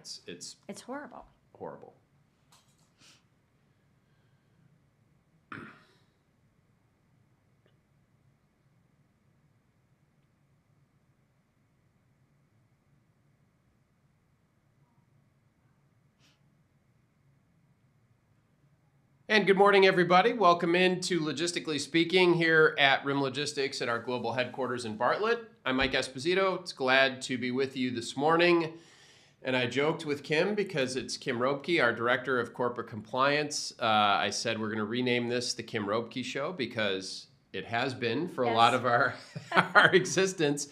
It's horrible. Horrible. And good morning, everybody. Welcome into Logistically Speaking here at RIM Logistics at our global headquarters in Bartlett. I'm Mike Esposito. It's glad to be with you this morning. And I joked with Kim because it's Kim Roebke, our Director of Corporate Compliance. I said we're going to rename this the Kim Roebke Show because it has been for a lot of our existence.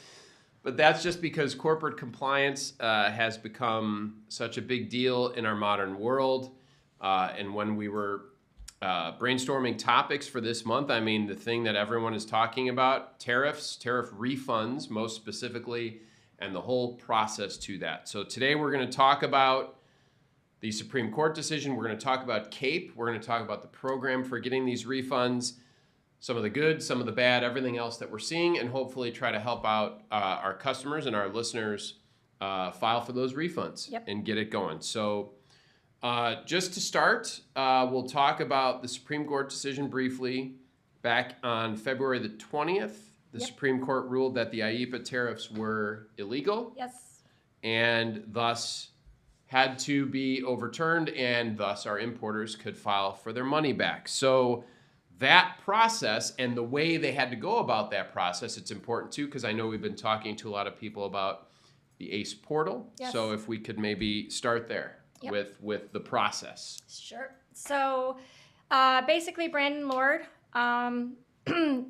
But that's just because corporate compliance has become such a big deal in our modern world. And when we were brainstorming topics for this month, I mean, the thing that everyone is talking about, tariffs, tariff refunds most specifically, and the whole process to that. So today we're going to talk about the Supreme Court decision. We're going to talk about CAPE. We're going to talk about the program for getting these refunds, some of the good, some of the bad, everything else that we're seeing, and hopefully try to help out our customers and our listeners file for those refunds and get it going. So just to start, we'll talk about the Supreme Court decision briefly. Back on February the 20th, the Supreme Court ruled that the IEEPA tariffs were illegal. Yes. And thus had to be overturned, and thus our importers could file for their money back. So that process and the way they had to go about that process, it's important too, because I know we've been talking to a lot of people about the ACE portal. Yes. So if we could maybe start there. With the process. Sure. So basically Brandon Lord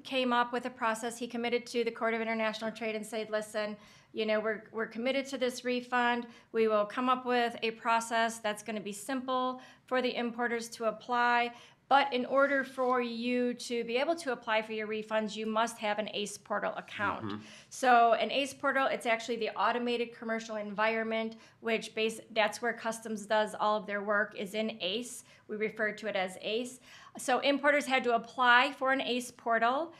came up with a process. He committed to the Court of International Trade and said, listen, you know, we're committed to this refund. We will come up with a process that's going to be simple for the importers to apply. But in order for you to be able to apply for your refunds, you must have an ACE portal account. Mm-hmm. So an ACE portal, it's actually the automated commercial environment, which that's where Customs does all of their work, is in ACE. We refer to it as ACE. So importers had to apply for an ACE portal.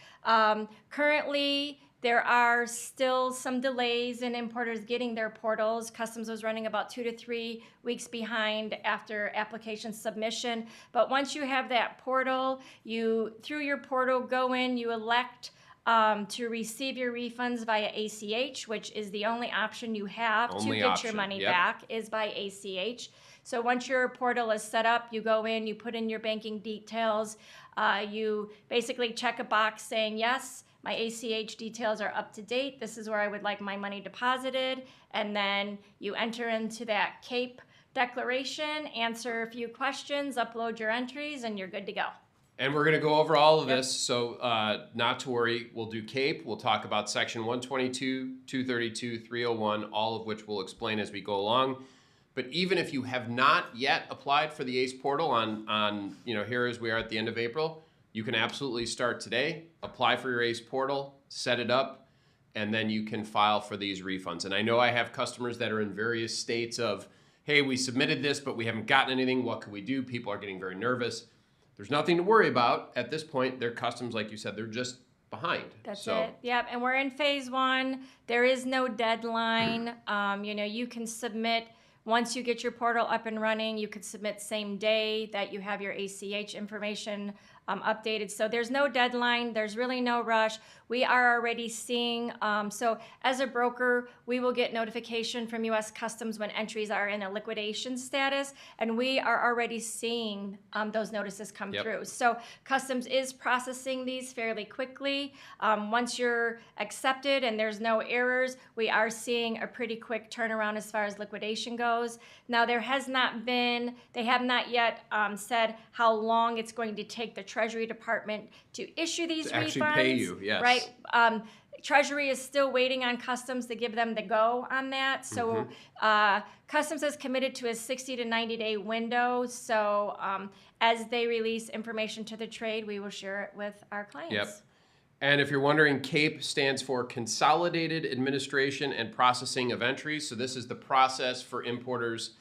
Currently, there are still some delays in importers getting their portals. Customs was running about 2 to 3 weeks behind after application submission. But once you have that portal, through your portal, go in, you elect to receive your refunds via ACH, which is the only option you have to get your money back is by ACH. So once your portal is set up, you go in, you put in your banking details, you basically check a box saying, yes, my ACH details are up to date. This is where I would like my money deposited. And then you enter into that CAPE declaration, answer a few questions, upload your entries, and you're good to go. And we're going to go over all of this, so not to worry. We'll do CAPE. We'll talk about Section 122, 232, 301, all of which we'll explain as we go along. But even if you have not yet applied for the ACE portal on here as we are at the end of April, you can absolutely start today, apply for your ACE portal, set it up, and then you can file for these refunds. And I know I have customers that are in various states of, hey, we submitted this, but we haven't gotten anything. What can we do? People are getting very nervous. There's nothing to worry about at this point. Their customs, like you said, they're just behind. That's it. Yep. And we're in phase 1. There is no deadline. You can submit. Once you get your portal up and running, you could submit same day that you have your ACH information updated. So there's no deadline. There's really no rush. We are already seeing, so as a broker, we will get notification from U.S. Customs when entries are in a liquidation status, and we are already seeing those notices come through. So Customs is processing these fairly quickly. Once you're accepted and there's no errors, we are seeing a pretty quick turnaround as far as liquidation goes. Now, they have not yet said how long it's going to take the Treasury Department to issue these refunds. Actually pay you, yes. Right? Treasury is still waiting on Customs to give them the go on that. So Customs is committed to a 60 to 90-day window. So as they release information to the trade, we will share it with our clients. Yep. And if you're wondering, CAPE stands for Consolidated Administration and Processing of Entries. So this is the process for importers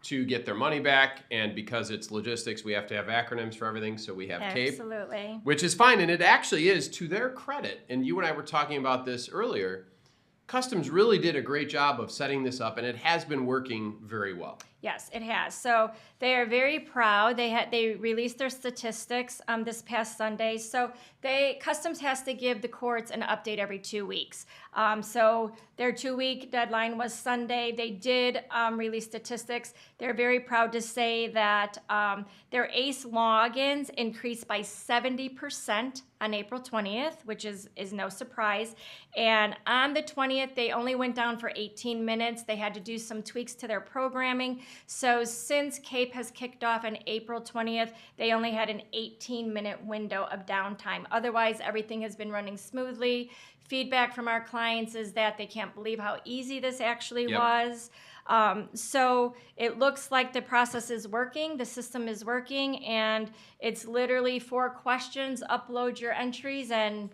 to get their money back, and because it's logistics, we have to have acronyms for everything, so we have CAPE. Absolutely. Which is fine, and it actually is, to their credit, and you and I were talking about this earlier, Customs really did a great job of setting this up, and it has been working very well. Yes, it has. So they are very proud. They released their statistics this past Sunday. So Customs has to give the courts an update every 2 weeks. So their 2-week deadline was Sunday. They did release statistics. They're very proud to say that their ACE logins increased by 70% on April 20th, which is no surprise. And on the 20th, they only went down for 18 minutes. They had to do some tweaks to their programming. So since CAPE has kicked off on April 20th, they only had an 18-minute window of downtime. Otherwise, everything has been running smoothly. Feedback from our clients is that they can't believe how easy this actually was. So it looks like the process is working, the system is working, and it's literally 4 questions, upload your entries, and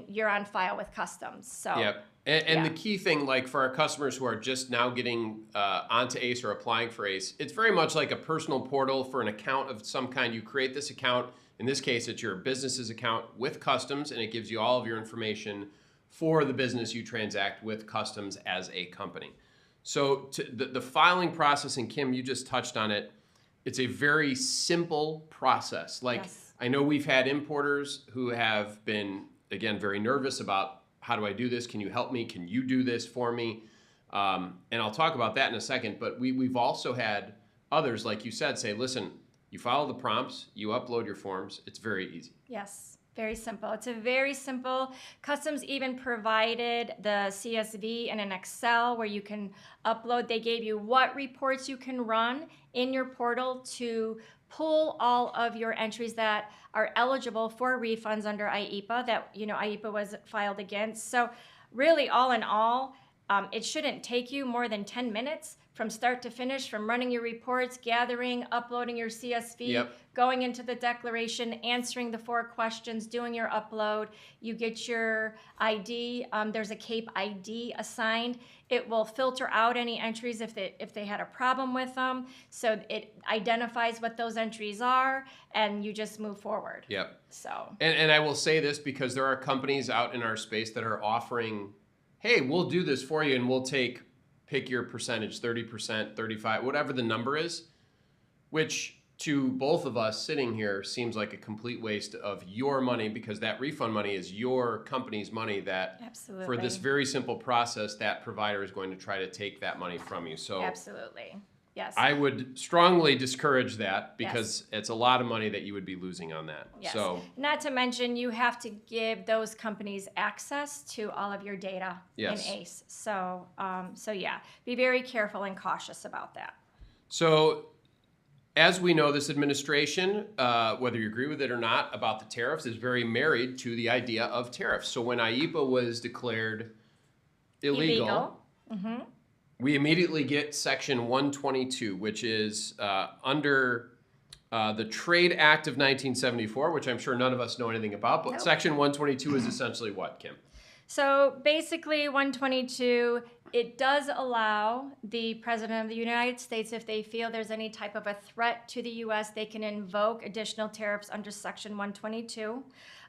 you're on file with Customs. So. Yep. And the key thing, like for our customers who are just now getting onto ACE or applying for ACE, it's very much like a personal portal for an account of some kind. You create this account. In this case, it's your business's account with Customs, and it gives you all of your information for the business you transact with Customs as a company. So the filing process, and Kim, you just touched on it, it's a very simple process. Like, I know we've had importers who have been, again, very nervous about, how do I do this? Can you help me? Can you do this for me? And I'll talk about that in a second, but we've also had others, like you said, say, listen, you follow the prompts, you upload your forms, it's very easy. Yes, very simple. It's a very simple. Customs even provided the CSV in an Excel where you can upload. They gave you what reports you can run in your portal to pull all of your entries that are eligible for refunds under IEPA that, IEPA was filed against. So really, all in all, it shouldn't take you more than 10 minutes from start to finish, from running your reports, gathering, uploading your CSV, going into the declaration, answering the 4 questions, doing your upload. You get your ID. There's a CAPE ID assigned. It will filter out any entries if they had a problem with them. So it identifies what those entries are, and you just move forward. Yep. So. And I will say this because there are companies out in our space that are offering, hey, we'll do this for you, and we'll pick your percentage, 30%, 35%, whatever the number is, which to both of us sitting here seems like a complete waste of your money, because that refund money is your company's money that for this very simple process, that provider is going to try to take that money from you. So absolutely. Yes. I would strongly discourage that, because it's a lot of money that you would be losing on that. Yes. So, not to mention, you have to give those companies access to all of your data in ACE. So, yeah, be very careful and cautious about that. So, as we know, this administration, whether you agree with it or not, about the tariffs, is very married to the idea of tariffs. So when IEPA was declared illegal. We immediately get Section 122, which is under the Trade Act of 1974, which I'm sure none of us know anything about. But Section 122 is essentially what, Kim? So basically, 122, it does allow the President of the United States, if they feel there's any type of a threat to the U.S., they can invoke additional tariffs under Section 122.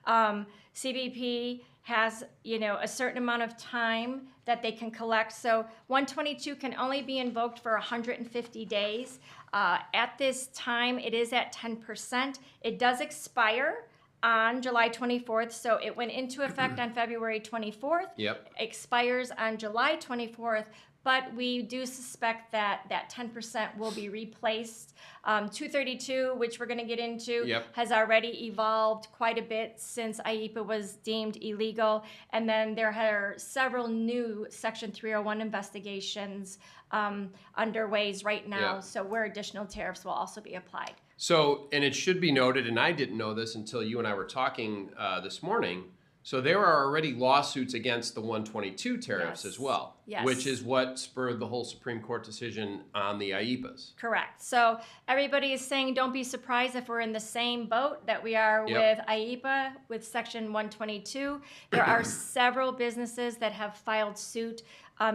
CBP has, a certain amount of time that they can collect. So 122 can only be invoked for 150 days. At this time, it is at 10%. It does expire on July 24th. So it went into effect on February 24th. Expires on July 24th. But we do suspect that 10% will be replaced. 232, which we're going to get into, has already evolved quite a bit since IEPA was deemed illegal. And then there are several new Section 301 investigations underways right now, so where additional tariffs will also be applied. So, and it should be noted, and I didn't know this until you and I were talking this morning, so there are already lawsuits against the 122 tariffs as well, which is what spurred the whole Supreme Court decision on the IEPAs. Correct. So everybody is saying don't be surprised if we're in the same boat that we are with IEPA, with Section 122. There are several businesses that have filed suit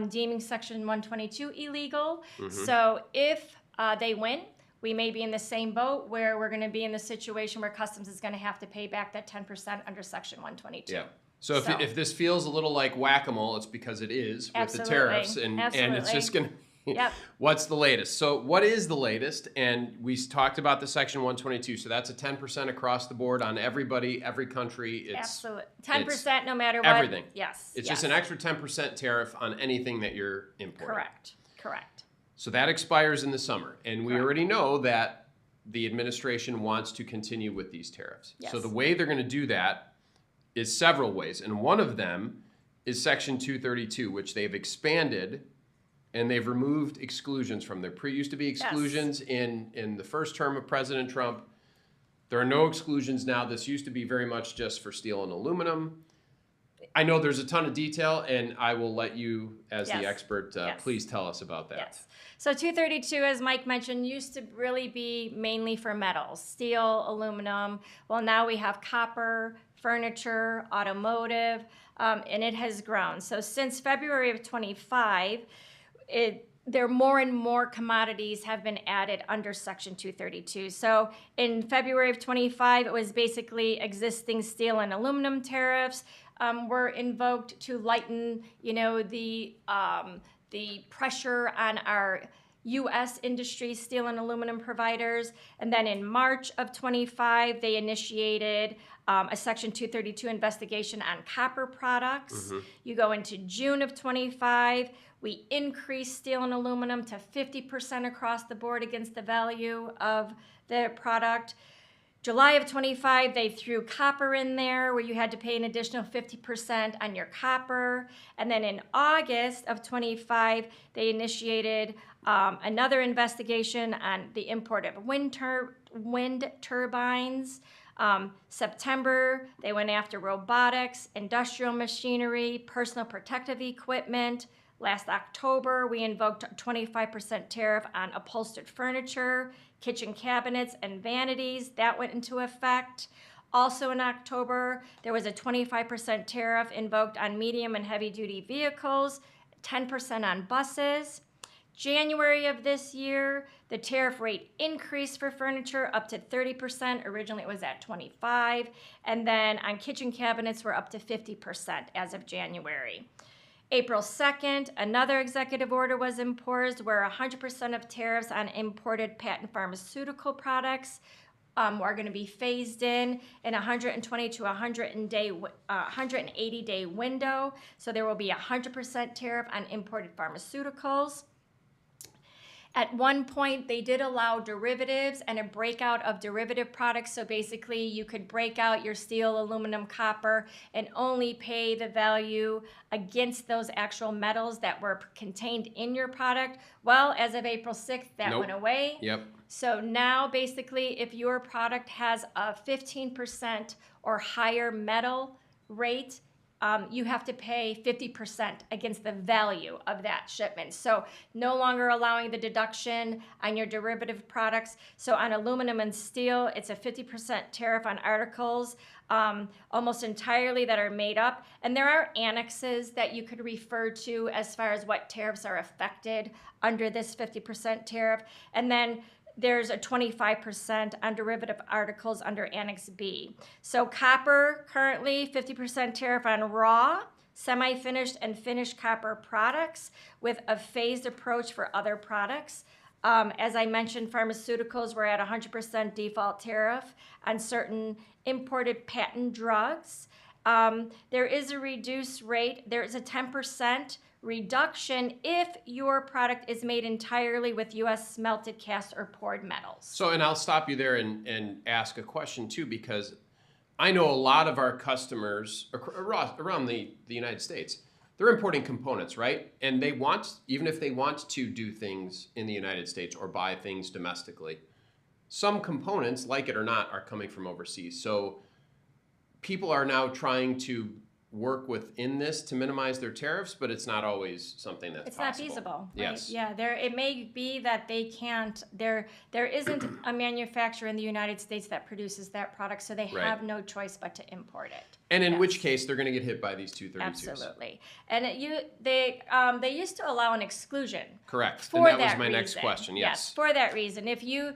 deeming Section 122 illegal. So if they win, we may be in the same boat where we're going to be in the situation where Customs is going to have to pay back that 10% under Section 122. So if this feels a little like whack-a-mole, it's because it is with Absolutely. the tariffs, and it's just going to. Yep. What's the latest? So what is the latest? And we talked about the Section 122. So that's a 10% across the board on everybody, every country. It's Absolutely. 10% no matter what. everything. Yes. It's yes. just an extra 10% tariff on anything that you're importing. Correct. So that expires in the summer. And we Correct. already know that the administration wants to continue with these tariffs. Yes. So the way they're going to do that is several ways. And one of them is Section 232, which they've expanded, and they've removed exclusions from there. Used to be exclusions in the first term of President Trump. There are no exclusions now. This used to be very much just for steel and aluminum. I know there's a ton of detail, and I will let you, as the expert, please tell us about that. Yes. So 232, as Mike mentioned, used to really be mainly for metals, steel, aluminum. Well, now we have copper, furniture, automotive, and it has grown. So since February of 25, there more and more commodities have been added under Section 232. So in February of 25, it was basically existing steel and aluminum tariffs were invoked to lighten, the pressure on our U.S. industry, steel and aluminum providers. And then in March of 25, they initiated a Section 232 investigation on copper products. Mm-hmm. You go into June of 25, we increased steel and aluminum to 50% across the board against the value of the product. July of 25, they threw copper in there where you had to pay an additional 50% on your copper. And then in August of 25, they initiated another investigation on the import of wind turbines. September, they went after robotics, industrial machinery, personal protective equipment. Last October, we invoked a 25% tariff on upholstered furniture, kitchen cabinets, and vanities. That went into effect. Also in October, there was a 25% tariff invoked on medium and heavy-duty vehicles, 10% on buses. January of this year, the tariff rate increased for furniture up to 30%. Originally, it was at 25%. And then on kitchen cabinets, we're up to 50% as of January. April 2nd, another executive order was imposed where 100% of tariffs on imported patent pharmaceutical products are going to be phased in a 120 to 180-day window. So there will be 100% tariff on imported pharmaceuticals. At one point, they did allow derivatives and a breakout of derivative products. So basically, you could break out your steel, aluminum, copper, and only pay the value against those actual metals that were contained in your product. Well, as of April 6th, that went away. Yep. So now, basically, if your product has a 15% or higher metal rate, you have to pay 50% against the value of that shipment. So no longer allowing the deduction on your derivative products. So on aluminum and steel, it's a 50% tariff on articles almost entirely that are made up. And there are annexes that you could refer to as far as what tariffs are affected under this 50% tariff. And then there's a 25% on derivative articles under Annex B. So copper, currently 50% tariff on raw, semi-finished, and finished copper products with a phased approach for other products. As I mentioned, pharmaceuticals were at 100% default tariff on certain imported patent drugs. There is a reduced rate. There is a 10% reduction if your product is made entirely with U.S. smelted, cast, or poured metals. So, and I'll stop you there and ask a question too, because I know a lot of our customers around the United States, they're importing components, right? And they want, even if they want to do things in the United States or buy things domestically, some components, like it or not, are coming from overseas. So people are now trying to work within this to minimize their tariffs, but it's not always something that's possible. It's not feasible. Right? Yes. Yeah, it may be that they can't, there isn't a manufacturer in the United States that produces that product, so they have no choice but to import it. And in Yes. which case, they're going to get hit by these 232s. Absolutely. And they used to allow an exclusion. Correct. For and that was that my next reason. question. Yes. For that reason. If you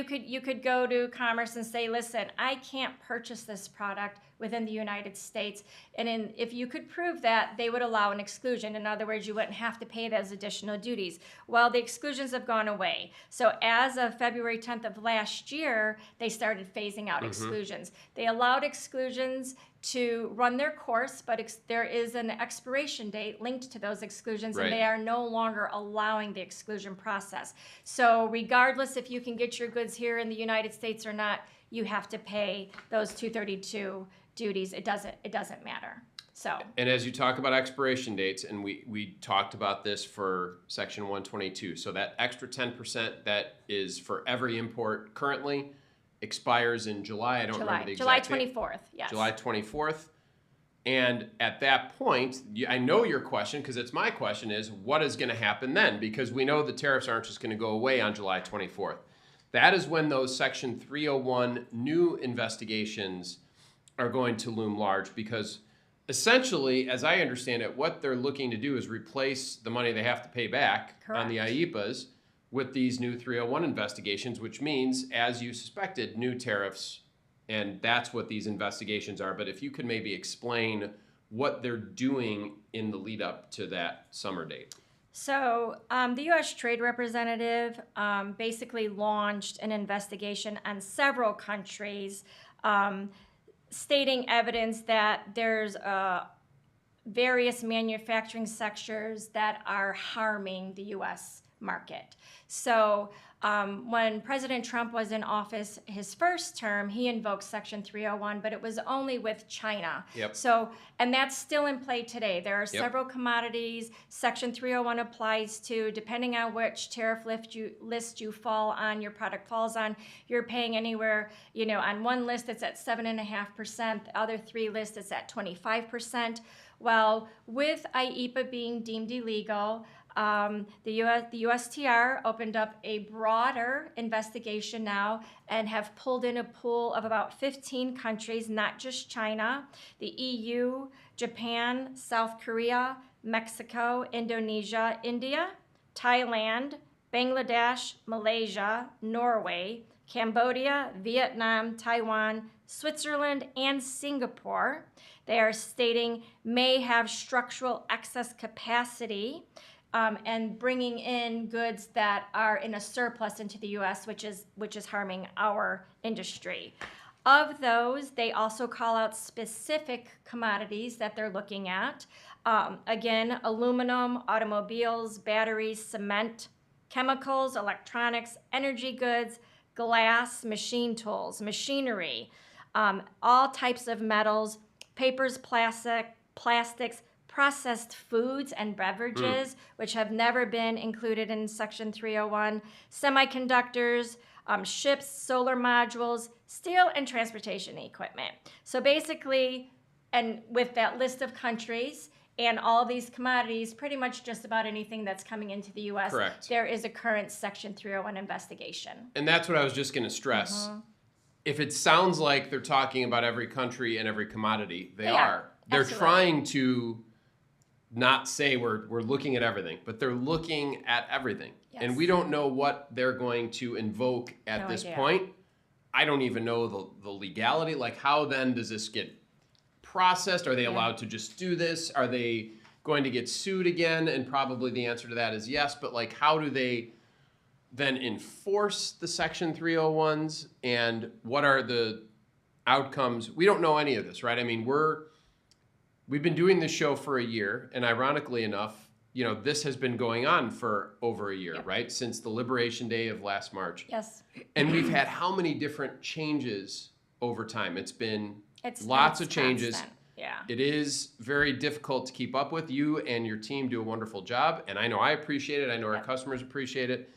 could go to Commerce and say, listen, I can't purchase this product within the United States, and if you could prove that, they would allow an exclusion. In other words, you wouldn't have to pay those additional duties. Well, the exclusions have gone away. So as of February 10th of last year, they started phasing out exclusions. They allowed exclusions to run their course, but there is an expiration date linked to those exclusions, Right. and they are no longer allowing the exclusion process. So regardless if you can get your goods here in the United States or not, you have to pay those 232 duties. It doesn't matter. So. And as you talk about expiration dates, and we talked about this for Section 122, so that extra 10% that is for every import currently expires in July. I don't remember the exact July date. 24th, yes. July 24th. And at that point, I know your question, because it's my question, is what is going to happen then? Because we know the tariffs aren't just going to go away on July 24th. That is when those Section 301 new investigations are going to loom large, because essentially, as I understand it, what they're looking to do is replace the money they have to pay back on the IEPAs with these new 301 investigations, which means, as you suspected, new tariffs, and that's what these investigations are. But if you could maybe explain what they're doing in the lead up to that summer date. So the U.S. Trade Representative basically launched an investigation on several countries, stating evidence that there's various manufacturing sectors that are harming the U.S. market. So when President Trump was in office his first term, he invoked Section 301, but it was only with China. Yep. So, and that's still in play today. There are several commodities Section 301 applies to, depending on which tariff list you fall on, your product falls on. You're paying anywhere, on one list it's at 7.5%, the other three lists it's at 25%. Well, with IEPA being deemed illegal, the USTR opened up a broader investigation now and have pulled in a pool of about 15 countries, not just China, the EU, Japan, South Korea, Mexico, Indonesia, India, Thailand, Bangladesh, Malaysia, Norway, Cambodia, Vietnam, Taiwan, Switzerland, and Singapore. They are stating may have structural excess capacity and bringing in goods that are in a surplus into the U.S., which is harming our industry. Of those, they also call out specific commodities that they're looking at. Again, aluminum, automobiles, batteries, cement, chemicals, electronics, energy goods, glass, machine tools, machinery, all types of metals, papers, plastics, processed foods and beverages, which have never been included in Section 301, semiconductors, ships, solar modules, steel, and transportation equipment. So basically, and with that list of countries and all these commodities, pretty much just about anything that's coming into the U.S., Correct. There is a current Section 301 investigation. And that's what I was just going to stress. If it sounds like they're talking about every country and every commodity, they are. They're Absolutely. trying to not say we're looking at everything, but they're looking at everything. Yes. And we don't know what they're going to invoke at No this idea. point. I don't even know the legality. Like, how then does this get processed? Are they allowed to just do this? Are they going to get sued again? And probably the answer to that is yes. But like, how do they then enforce the Section 301s? And what are the outcomes? We don't know any of this, right? I mean, we've been doing this show for a year, and ironically enough, this has been going on for over a year, right? Since the Liberation Day of last March. Yes. And we've had how many different changes over time? It's been It's lots of changes. constant. Yeah. It is very difficult to keep up with. You and your team do a wonderful job, and I know I appreciate it. I know our customers appreciate it.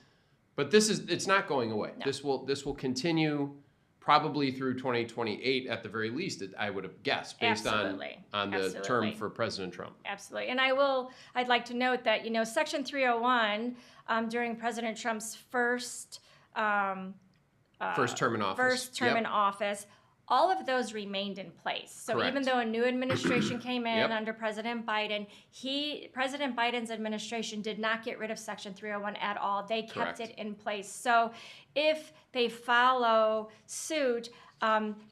But it's not going away. No. This will continue probably through 2028 at the very least, I would have guessed, based Absolutely. on the Absolutely. term for President Trump. Absolutely. And I'd like to note that, Section 301 during President Trump's first First term in office. in office all of those remained in place. So Correct. even though a new administration came in Yep. under President Biden, President Biden's administration did not get rid of Section 301 at all. They kept Correct. it in place. So if they follow suit,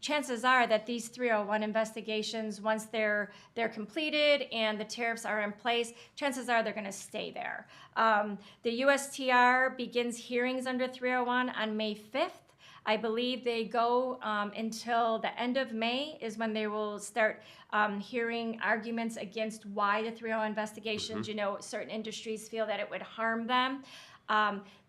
chances are that these 301 investigations, once they're completed and the tariffs are in place, chances are they're going to stay there. The USTR begins hearings under 301 on May 5th. I believe they go until the end of May is when they will start hearing arguments against why the 301 investigations, certain industries feel that it would harm them.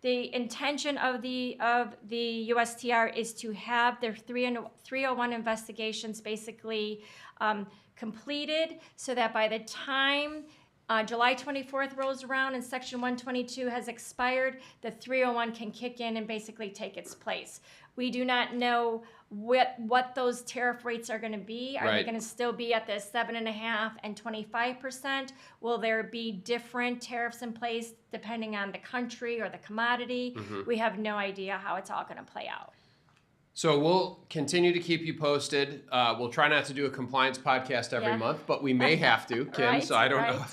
The intention of the USTR is to have their 301 investigations basically completed so that by the time July 24th rolls around and Section 122 has expired, the 301 can kick in and basically take its place. We do not know what those tariff rates are going to be. Are they going to still be at the 7.5% and 25%? Will there be different tariffs in place depending on the country or the commodity? We have no idea how it's all going to play out. So we'll continue to keep you posted. We'll try not to do a compliance podcast every month, but we may have to, Kim, Right, so I don't know.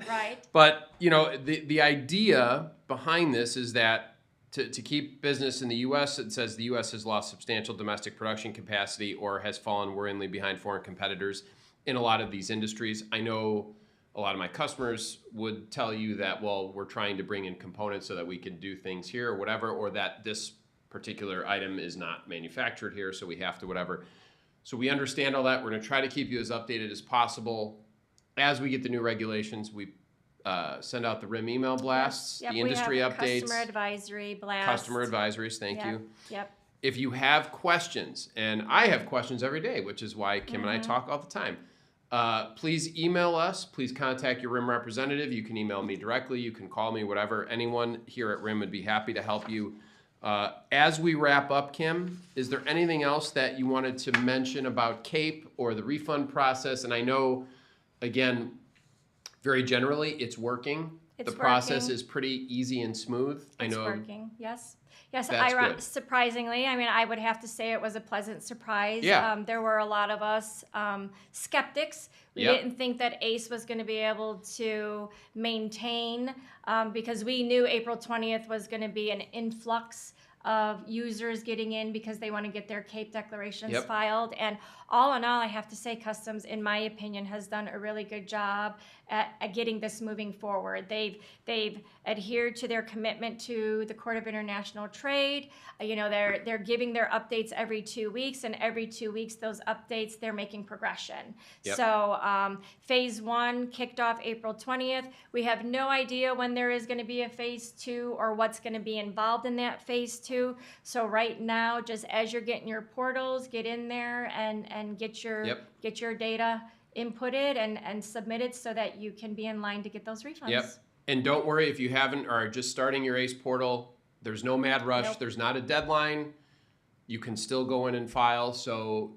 Right. But, the idea behind this is that to keep business in the U.S., it says the U.S. has lost substantial domestic production capacity or has fallen worryingly behind foreign competitors in a lot of these industries. I know a lot of my customers would tell you that, well, we're trying to bring in components so that we can do things here or whatever, or that this particular item is not manufactured here, so we have to whatever. So we understand all that. We're going to try to keep you as updated as possible. As we get the new regulations, we send out the RIM email blasts, Yep, the industry we have updates. Customer advisory blasts. Customer advisories, thank you. Yep. If you have questions, and I have questions every day, which is why Kim and I talk all the time, please email us. Please contact your RIM representative. You can email me directly. You can call me, whatever. Anyone here at RIM would be happy to help you. As we wrap up, Kim, is there anything else that you wanted to mention about CAPE or the refund process? And I know, again, very generally, it's working. The process is pretty easy and smooth. It's working, yes. Yes, That's good. surprisingly, I would have to say it was a pleasant surprise. Yeah. There were a lot of us skeptics. We didn't think that ACE was going to be able to maintain because we knew April 20th was going to be an influx of users getting in because they want to get their CAPE declarations filed. And all in all, I have to say Customs, in my opinion, has done a really good job at getting this moving forward. They've adhered to their commitment to the Court of International Trade. They're giving their updates every 2 weeks, and every 2 weeks, those updates, they're making progression. So phase 1 kicked off April 20th. We have no idea when there is going to be a phase 2 or what's going to be involved in that phase 2. So right now, just as you're getting your portals, get in there and get your data inputted and submitted so that you can be in line to get those refunds. Yep. And don't worry if you haven't or are just starting your ACE portal. There's no mad rush. Nope. There's not a deadline. You can still go in and file. So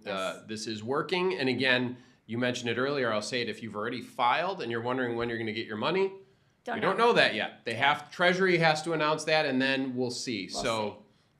this is working. And again, you mentioned it earlier. I'll say it. If you've already filed and you're wondering when you're going to get your money, we don't know that yet. Treasury has to announce that, and then we'll see. We'll see.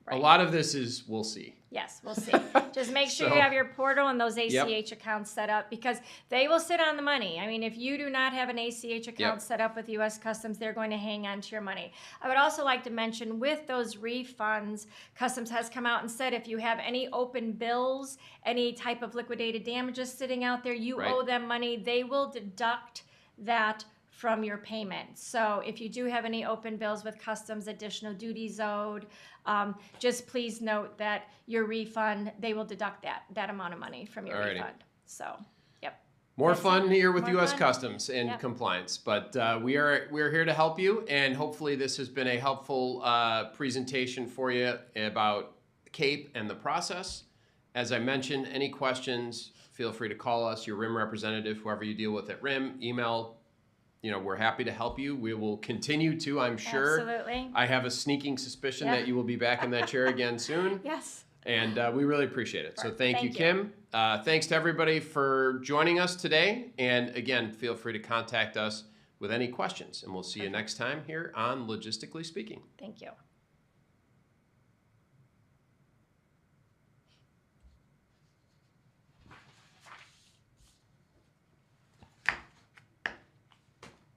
Right. A lot of this is we'll see. Yes, we'll see. Just make sure you have your portal and those ACH accounts set up because they will sit on the money. If you do not have an ACH account set up with U.S. Customs, they're going to hang on to your money. I would also like to mention with those refunds, Customs has come out and said if you have any open bills, any type of liquidated damages sitting out there, you owe them money, they will deduct that from your payment. So if you do have any open bills with Customs, additional duties owed, just please note that your refund, they will deduct that amount of money from your refund. So, More fun here with U.S. Customs and compliance, but we're here to help you, and hopefully this has been a helpful presentation for you about CAPE and the process. As I mentioned, any questions, feel free to call us, your RIM representative, whoever you deal with at RIM, email. We're happy to help you. We will continue to, I'm sure. Absolutely. I have a sneaking suspicion that you will be back in that chair again soon. Yes. And we really appreciate it. So thank you, Kim. Thanks to everybody for joining us today. And again, feel free to contact us with any questions. And we'll see you next time here on Logistically Speaking. Thank you.